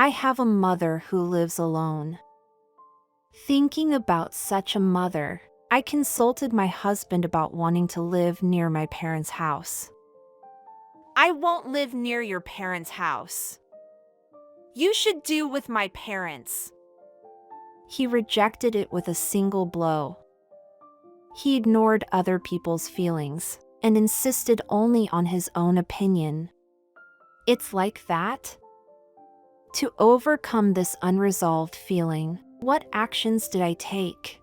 I have a mother who lives alone. Thinking about such a mother, I consulted my husband about wanting to live near my parents' house. I won't live near your parents' house. You should do with my parents. He rejected it with a single blow. He ignored other people's feelings and insisted only on his own opinion. It's like that. To overcome this unresolved feeling, what actions did I take?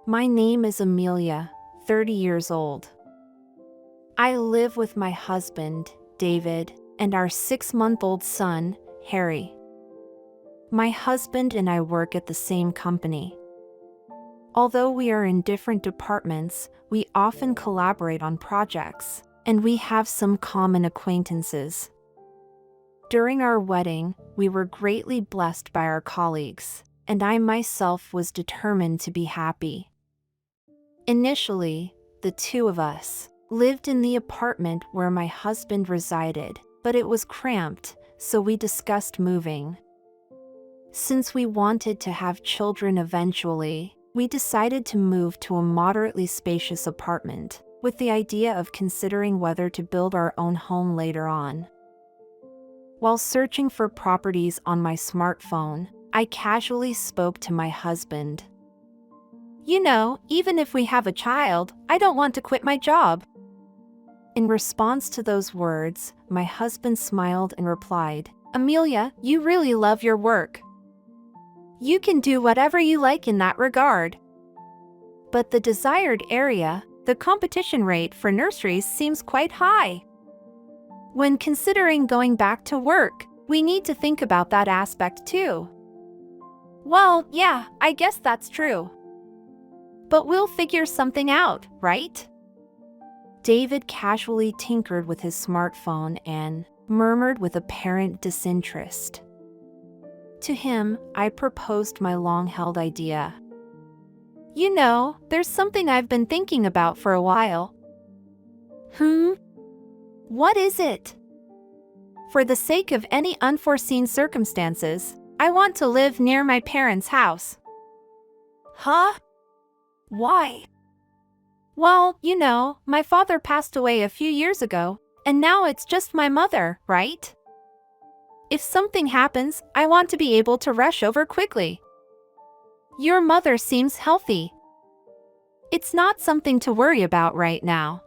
My name is Amelia, 30 years old. I live with my husband, David, and our 6-month-old son, Harry. My husband and I work at the same company. Although we are in different departments, we often collaborate on projects, and we have some common acquaintances. During our wedding, we were greatly blessed by our colleagues, and I myself was determined to be happy. Initially, the two of us lived in the apartment where my husband resided, but it was cramped, so we discussed moving. Since we wanted to have children eventually, we decided to move to a moderately spacious apartment, with the idea of considering whether to build our own home later on. While searching for properties on my smartphone, I casually spoke to my husband. You know, even if we have a child, I don't want to quit my job. In response to those words, my husband smiled and replied, Amelia, you really love your work. You can do whatever you like in that regard. But the desired area, the competition rate for nurseries seems quite high. When considering going back to work, we need to think about that aspect too. Well, yeah, I guess that's true. But we'll figure something out, right? David casually tinkered with his smartphone and murmured with apparent disinterest. To him, I proposed my long-held idea. You know, there's something I've been thinking about for a while. What is it? For the sake of any unforeseen circumstances, I want to live near my parents' house. Huh? Why? Well, you know, my father passed away a few years ago, and now it's just my mother, right? If something happens, I want to be able to rush over quickly. Your mother seems healthy. It's not something to worry about right now.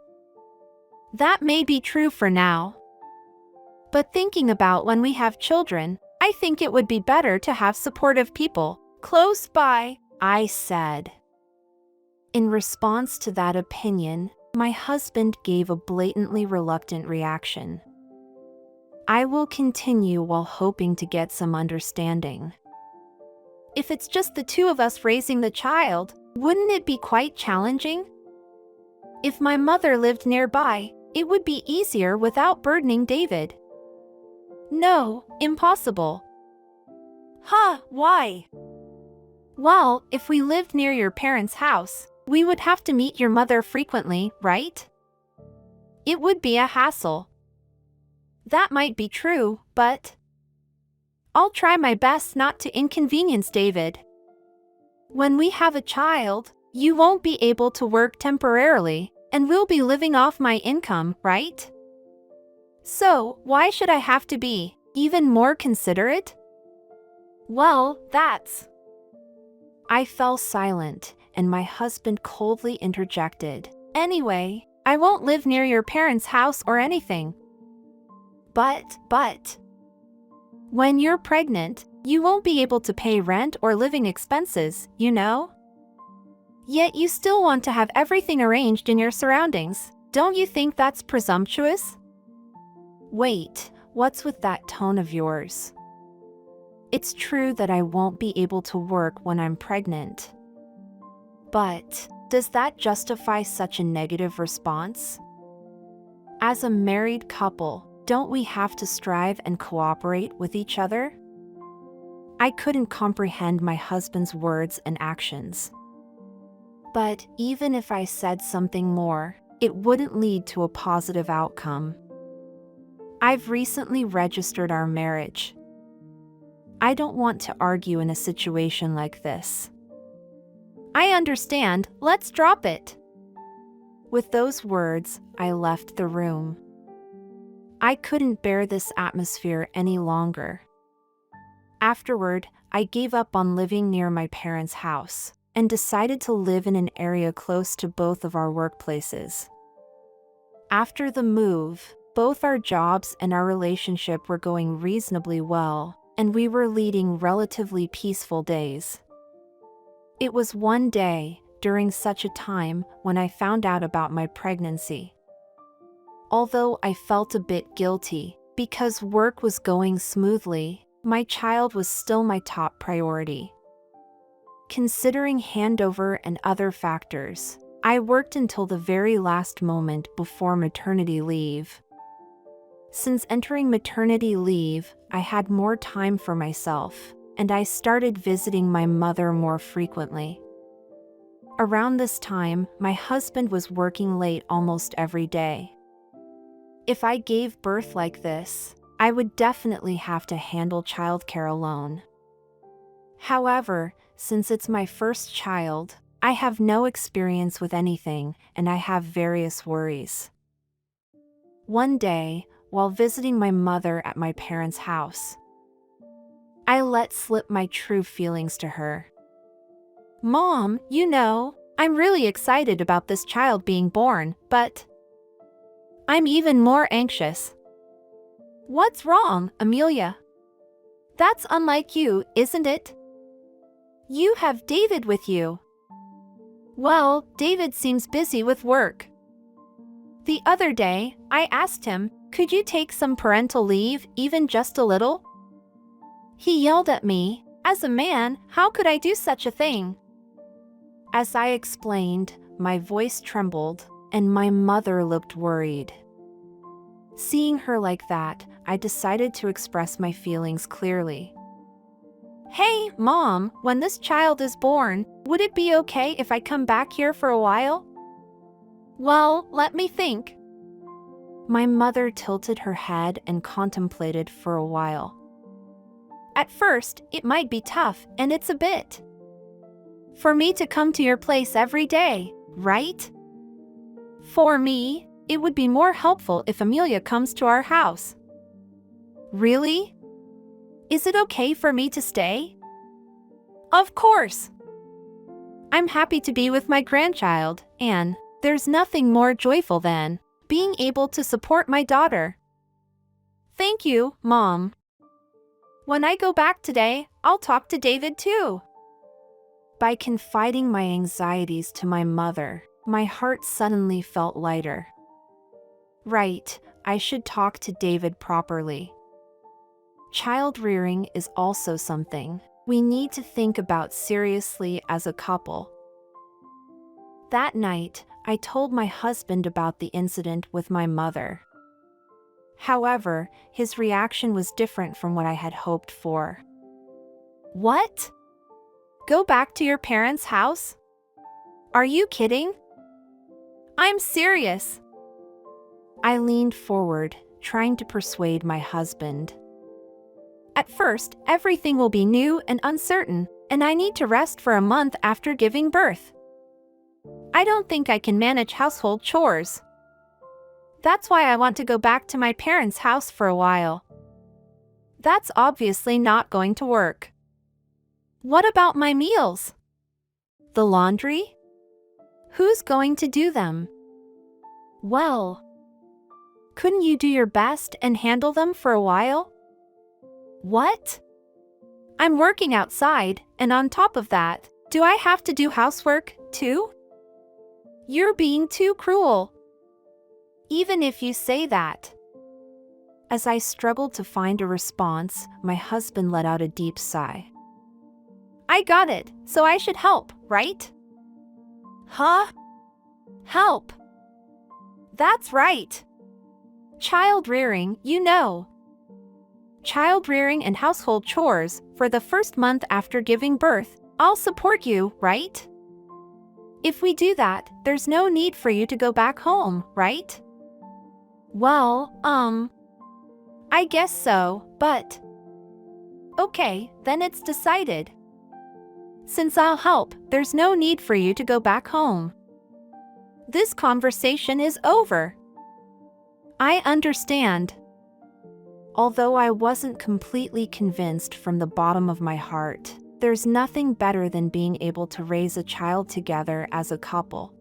That may be true for now. But thinking about when we have children, I think it would be better to have supportive people close by, I said. In response to that opinion, my husband gave a blatantly reluctant reaction. I will continue while hoping to get some understanding. If it's just the two of us raising the child, wouldn't it be quite challenging? If my mother lived nearby, it would be easier without burdening David. No, impossible. Huh, why? Well, if we lived near your parents' house, we would have to meet your mother frequently, right? It would be a hassle. That might be true, but I'll try my best not to inconvenience David. When we have a child, you won't be able to work temporarily, and we'll be living off my income, right? So, why should I have to be even more considerate? Well, that's... I fell silent, and my husband coldly interjected. Anyway, I won't live near your parents' house or anything. But, when you're pregnant, you won't be able to pay rent or living expenses, you know? Yet you still want to have everything arranged in your surroundings. Don't you think that's presumptuous? Wait, what's with that tone of yours? It's true that I won't be able to work when I'm pregnant. But does that justify such a negative response? As a married couple, don't we have to strive and cooperate with each other? I couldn't comprehend my husband's words and actions. But even if I said something more, it wouldn't lead to a positive outcome. I've recently registered our marriage. I don't want to argue in a situation like this. I understand, let's drop it. With those words, I left the room. I couldn't bear this atmosphere any longer. Afterward, I gave up on living near my parents' house and decided to live in an area close to both of our workplaces. After the move, both our jobs and our relationship were going reasonably well, and we were leading relatively peaceful days. It was one day, during such a time, when I found out about my pregnancy. Although I felt a bit guilty, because work was going smoothly, my child was still my top priority. Considering handover and other factors, I worked until the very last moment before maternity leave. Since entering maternity leave, I had more time for myself, and I started visiting my mother more frequently. Around this time, my husband was working late almost every day. If I gave birth like this, I would definitely have to handle childcare alone. However, since it's my first child, I have no experience with anything, and I have various worries. One day, while visiting my mother at my parents' house, I let slip my true feelings to her. Mom, I'm really excited about this child being born, but I'm even more anxious. What's wrong, Amelia? That's unlike you, isn't it? You have David with you. Well, David seems busy with work. The other day, I asked him, could you take some parental leave, even just a little? He yelled at me, as a man, how could I do such a thing? As I explained, my voice trembled, and my mother looked worried. Seeing her like that, I decided to express my feelings clearly. Hey, Mom, when this child is born, would it be okay if I come back here for a while? Well, let me think. My mother tilted her head and contemplated for a while. At first, it might be tough, and it's a bit for me to come to your place every day, right? For me, it would be more helpful if Amelia comes to our house. Really? Is it okay for me to stay? Of course. I'm happy to be with my grandchild, and there's nothing more joyful than being able to support my daughter. Thank you, Mom. When I go back today, I'll talk to David too. By confiding my anxieties to my mother, my heart suddenly felt lighter. Right, I should talk to David properly. Child rearing is also something we need to think about seriously as a couple. That night, I told my husband about the incident with my mother. However, his reaction was different from what I had hoped for. What? Go back to your parents' house? Are you kidding? I'm serious. I leaned forward, trying to persuade my husband. At first, everything will be new and uncertain, and I need to rest for a month after giving birth. I don't think I can manage household chores. That's why I want to go back to my parents' house for a while. That's obviously not going to work. What about my meals? The laundry? Who's going to do them? Well, couldn't you do your best and handle them for a while? What? I'm working outside, and on top of that, do I have to do housework, too? You're being too cruel. Even if you say that. As I struggled to find a response, my husband let out a deep sigh. I got it, so I should help, right? Huh? Help. That's right. Child rearing, Child rearing and household chores for the first month after giving birth. I'll support you, right? If we do that, there's no need for you to go back home, right? Well, I guess so, but Okay, then it's decided. Since I'll help, there's no need for you to go back home. This conversation is over. I understand. Although I wasn't completely convinced from the bottom of my heart, there's nothing better than being able to raise a child together as a couple.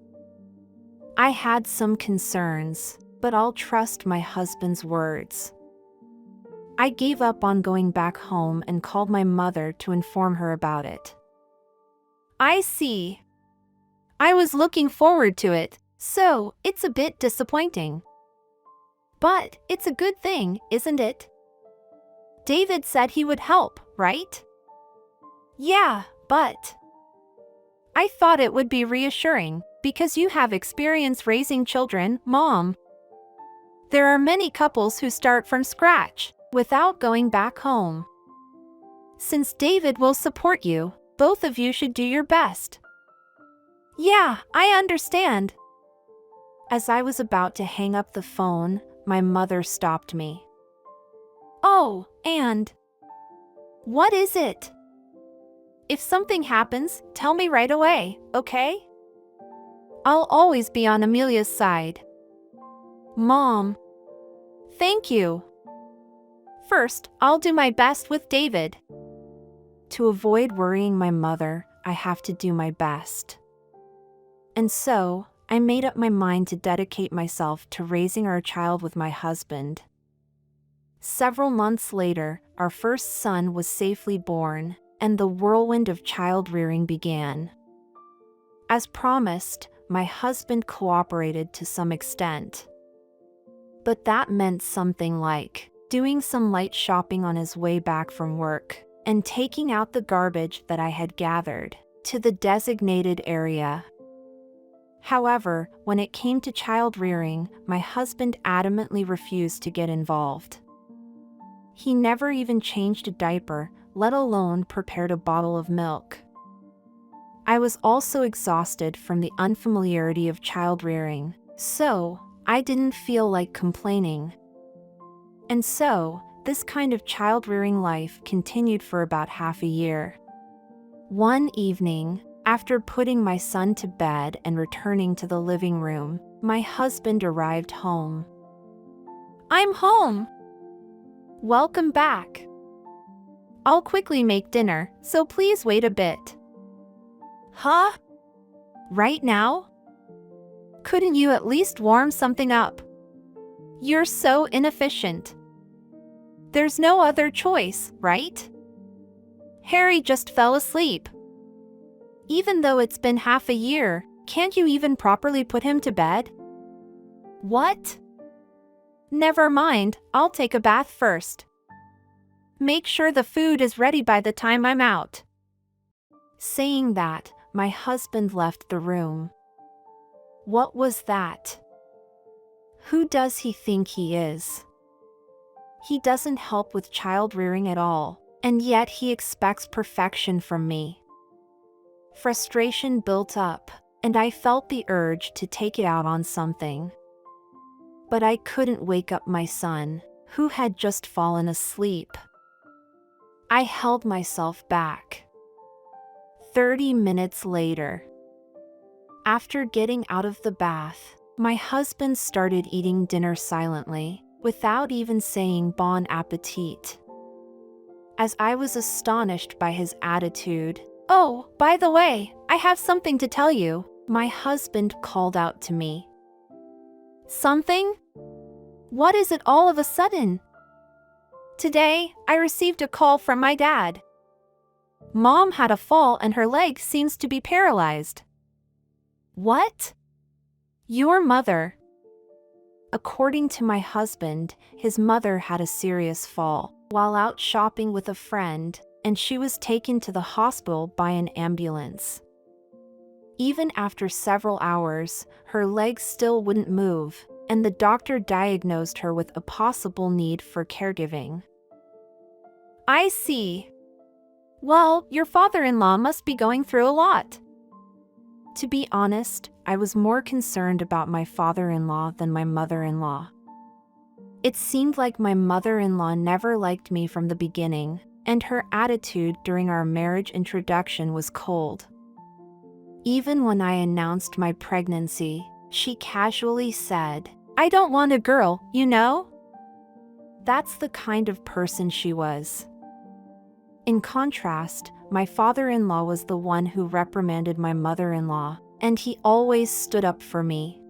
I had some concerns, but I'll trust my husband's words. I gave up on going back home and called my mother to inform her about it. I see. I was looking forward to it, so it's a bit disappointing. But it's a good thing, isn't it? David said he would help, right? Yeah, but I thought it would be reassuring, because you have experience raising children, Mom. There are many couples who start from scratch, without going back home. Since David will support you, both of you should do your best. Yeah, I understand. As I was about to hang up the phone, my mother stopped me. Oh, and what is it? If something happens, tell me right away, okay? I'll always be on Amelia's side. Mom. Thank you. First, I'll do my best with David. To avoid worrying my mother, I have to do my best. And so, I made up my mind to dedicate myself to raising our child with my husband. Several months later, our first son was safely born, and the whirlwind of child-rearing began. As promised, my husband cooperated to some extent. But that meant something like doing some light shopping on his way back from work, and taking out the garbage that I had gathered to the designated area. However, when it came to child rearing, my husband adamantly refused to get involved. He never even changed a diaper, let alone prepared a bottle of milk. I was also exhausted from the unfamiliarity of child rearing, so I didn't feel like complaining. And so, this kind of child-rearing life continued for about half a year. One evening, after putting my son to bed and returning to the living room, my husband arrived home. I'm home! Welcome back. I'll quickly make dinner, so please wait a bit. Huh? Right now? Couldn't you at least warm something up? You're so inefficient. There's no other choice, right? Harry just fell asleep. Even though it's been half a year, can't you even properly put him to bed? What? Never mind, I'll take a bath first. Make sure the food is ready by the time I'm out. Saying that, my husband left the room. What was that? Who does he think he is? He doesn't help with child rearing at all, and yet he expects perfection from me. Frustration built up, and I felt the urge to take it out on something. But I couldn't wake up my son, who had just fallen asleep. I held myself back. 30 minutes later. After getting out of the bath, my husband started eating dinner silently, without even saying bon appetit. As I was astonished by his attitude, "Oh, by the way, I have something to tell you," my husband called out to me. Something? What is it all of a sudden? Today, I received a call from my dad. Mom had a fall and her leg seems to be paralyzed. What? Your mother. According to my husband, his mother had a serious fall while out shopping with a friend, and she was taken to the hospital by an ambulance. Even after several hours, her legs still wouldn't move, and the doctor diagnosed her with a possible need for caregiving. I see. Well, your father-in-law must be going through a lot. To be honest, I was more concerned about my father-in-law than my mother-in-law. It seemed like my mother-in-law never liked me from the beginning, and her attitude during our marriage introduction was cold. Even when I announced my pregnancy, she casually said, "I don't want a girl, you know?" That's the kind of person she was. In contrast, my father-in-law was the one who reprimanded my mother-in-law, and he always stood up for me.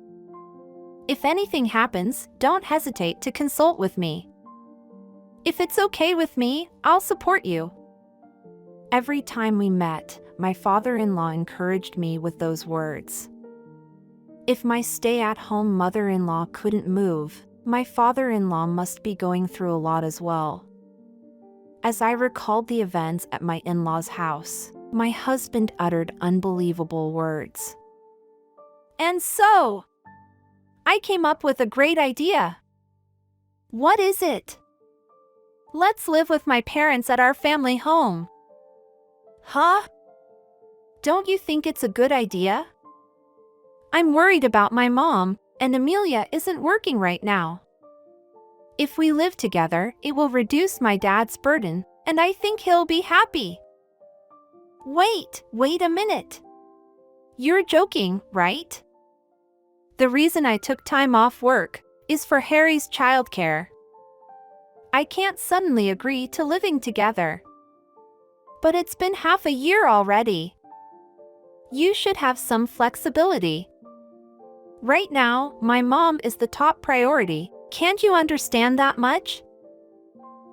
"If anything happens, don't hesitate to consult with me. If it's okay with me, I'll support you." Every time we met, my father-in-law encouraged me with those words. If my stay-at-home mother-in-law couldn't move, my father-in-law must be going through a lot as well. As I recalled the events at my in-laws' house, my husband uttered unbelievable words. "And so, I came up with a great idea." "What is it?" "Let's live with my parents at our family home." "Huh? Don't you think it's a good idea? I'm worried about my mom, and Amelia isn't working right now. If we live together, it will reduce my dad's burden, and I think he'll be happy." Wait a minute. You're joking, right? The reason I took time off work is for Harry's childcare. I can't suddenly agree to living together. But it's been half a year already. You should have some flexibility. Right now, my mom is the top priority. Can't you understand that much?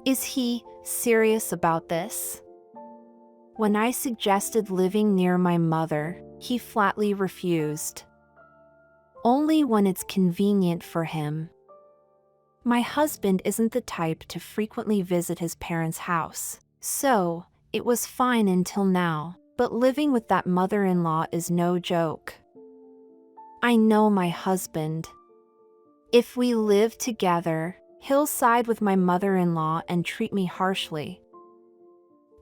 Is he serious about this? When I suggested living near my mother, he flatly refused. Only when it's convenient for him. My husband isn't the type to frequently visit his parents' house, so it was fine until now, but living with that mother-in-law is no joke. I know my husband. If we live together, he'll side with my mother-in-law and treat me harshly.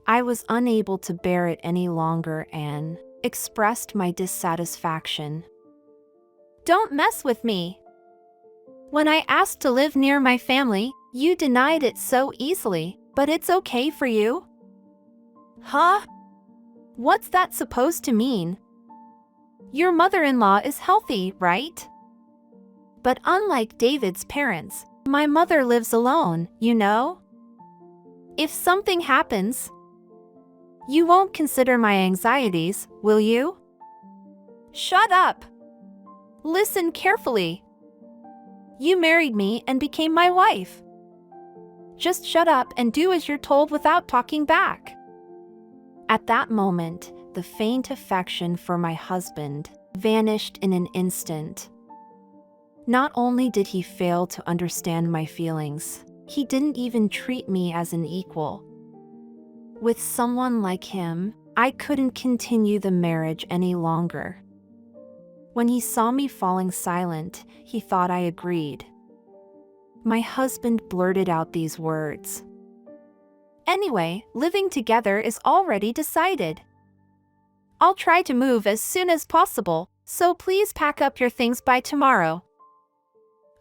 I was unable to bear it any longer and expressed my dissatisfaction. "Don't mess with me. When I asked to live near my family, you denied it so easily, but it's okay for you?" "Huh? What's that supposed to mean? Your mother-in-law is healthy, right? But unlike David's parents, my mother lives alone, you know? If something happens, you won't consider my anxieties, will you?" "Shut up! Listen carefully. You married me and became my wife. Just shut up and do as you're told without talking back." At that moment, the faint affection for my husband vanished in an instant. Not only did he fail to understand my feelings, he didn't even treat me as an equal. With someone like him, I couldn't continue the marriage any longer. When he saw me falling silent, he thought I agreed. My husband blurted out these words. "Anyway, living together is already decided. I'll try to move as soon as possible, so please pack up your things by tomorrow."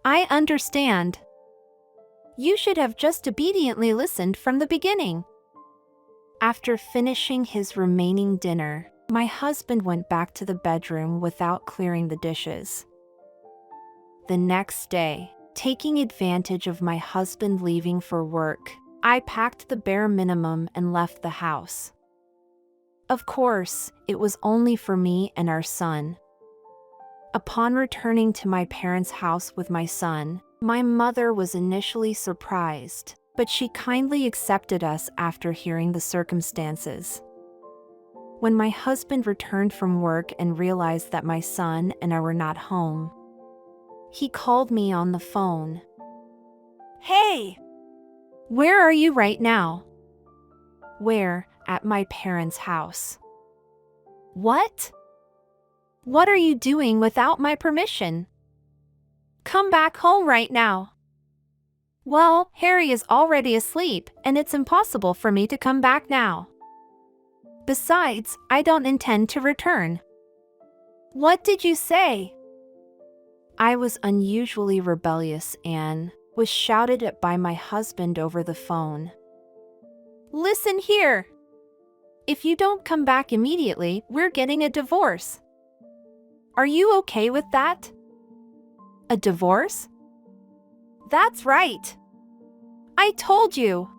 "I understand. You should have just obediently listened from the beginning." After finishing his remaining dinner, my husband went back to the bedroom without clearing the dishes. The next day, taking advantage of my husband leaving for work, I packed the bare minimum and left the house. Of course, it was only for me and our son. Upon returning to my parents' house with my son, my mother was initially surprised, but she kindly accepted us after hearing the circumstances. When my husband returned from work and realized that my son and I were not home, he called me on the phone. "Hey! Where are you right now?" "Where? At my parents' house." "What? What are you doing without my permission? Come back home right now." "Well, Harry is already asleep, and it's impossible for me to come back now. Besides, I don't intend to return." "What did you say?" I was unusually rebellious and was shouted at by my husband over the phone. Listen here. If you don't come back immediately, we're getting a divorce. Are you okay with that? A divorce? That's right. I told you.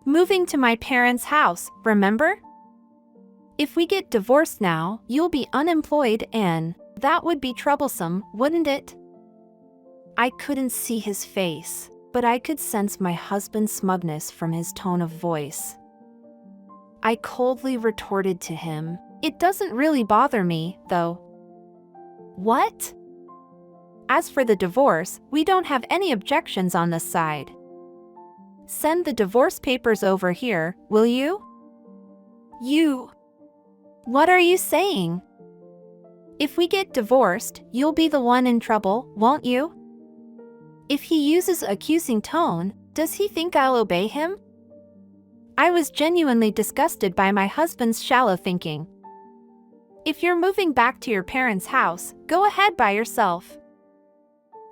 Moving to my parents' house, remember? If we get divorced now, you'll be unemployed and that would be troublesome, wouldn't it? I couldn't see his face, but I could sense my husband's smugness from his tone of voice. I coldly retorted to him, "It doesn't really bother me, though." "What?" "As for the divorce, we don't have any objections on this side. Send the divorce papers over here, will you?" "You... What are you saying? If we get divorced, you'll be the one in trouble, won't you?" If he uses an accusing tone, does he think I'll obey him? I was genuinely disgusted by my husband's shallow thinking. "If you're moving back to your parents' house, go ahead by yourself."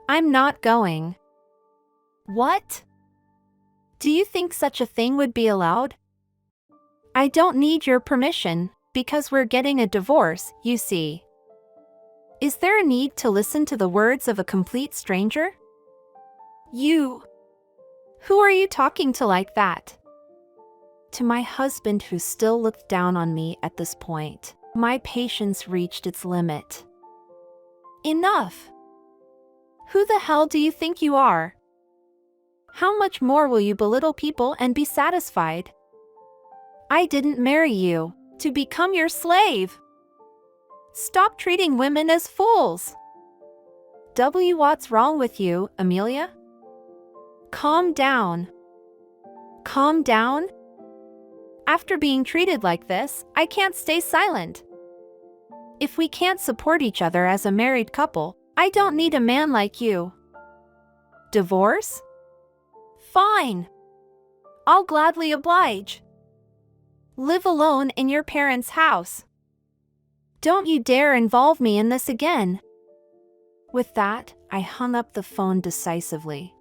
"I'm not going." "What? Do you think such a thing would be allowed?" "I don't need your permission, because we're getting a divorce, you see." Is there a need to listen to the words of a complete stranger? "You... Who are you talking to like that?" To my husband, who still looked down on me at this point, my patience reached its limit. "Enough! Who the hell do you think you are? How much more will you belittle people and be satisfied? I didn't marry you to become your slave. Stop treating women as fools." What's wrong with you, Amelia? Calm down. Calm down? After being treated like this, I can't stay silent. If we can't support each other as a married couple, I don't need a man like you. Divorce? Fine. I'll gladly oblige. Live alone in your parents' house. Don't you dare involve me in this again." With that, I hung up the phone decisively.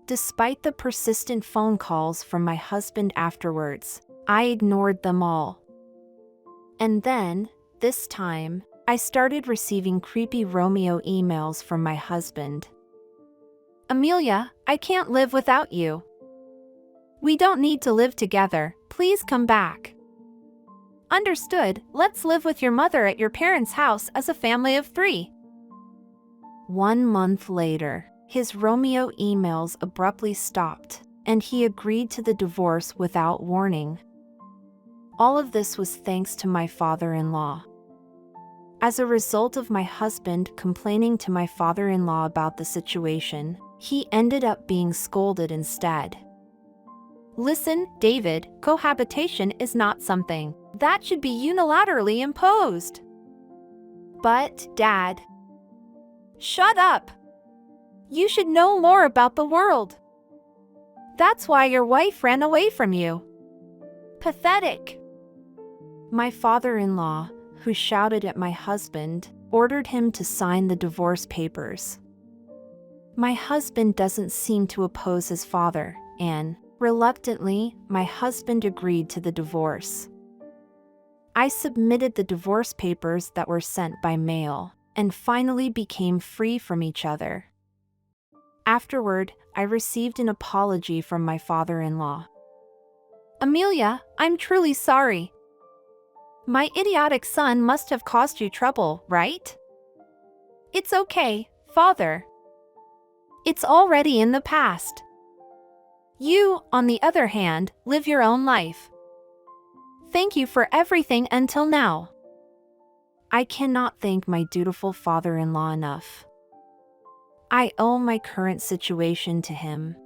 Despite the persistent phone calls from my husband afterwards, I ignored them all. And then, this time, I started receiving creepy Romeo emails from my husband. "Amelia, I can't live without you. We don't need to live together, please come back." "Understood, let's live with your mother at your parents' house as a family of 3. 1 month later, his Romeo emails abruptly stopped, and he agreed to the divorce without warning. All of this was thanks to my father-in-law. As a result of my husband complaining to my father-in-law about the situation, he ended up being scolded instead. "Listen, David, cohabitation is not something that should be unilaterally imposed." "But, Dad..." "Shut up! You should know more about the world. That's why your wife ran away from you. Pathetic." My father-in-law, who shouted at my husband, ordered him to sign the divorce papers. My husband doesn't seem to oppose his father, and, reluctantly, my husband agreed to the divorce. I submitted the divorce papers that were sent by mail, and finally became free from each other. Afterward, I received an apology from my father-in-law. "Amelia, I'm truly sorry. My idiotic son must have caused you trouble, right?" "It's okay, Father. It's already in the past. You, on the other hand, live your own life. Thank you for everything until now." I cannot thank my dutiful father-in-law enough. I owe my current situation to him.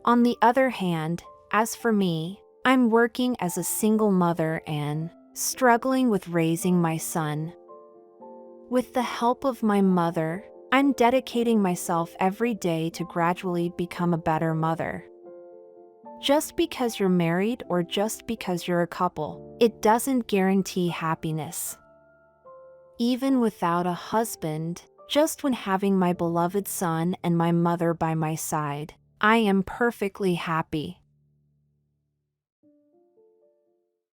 On the other hand, as for me, I'm working as a single mother and struggling with raising my son. With the help of my mother, I'm dedicating myself every day to gradually become a better mother. Just because you're married or just because you're a couple, it doesn't guarantee happiness. Even without a husband, just when having my beloved son and my mother by my side, I am perfectly happy.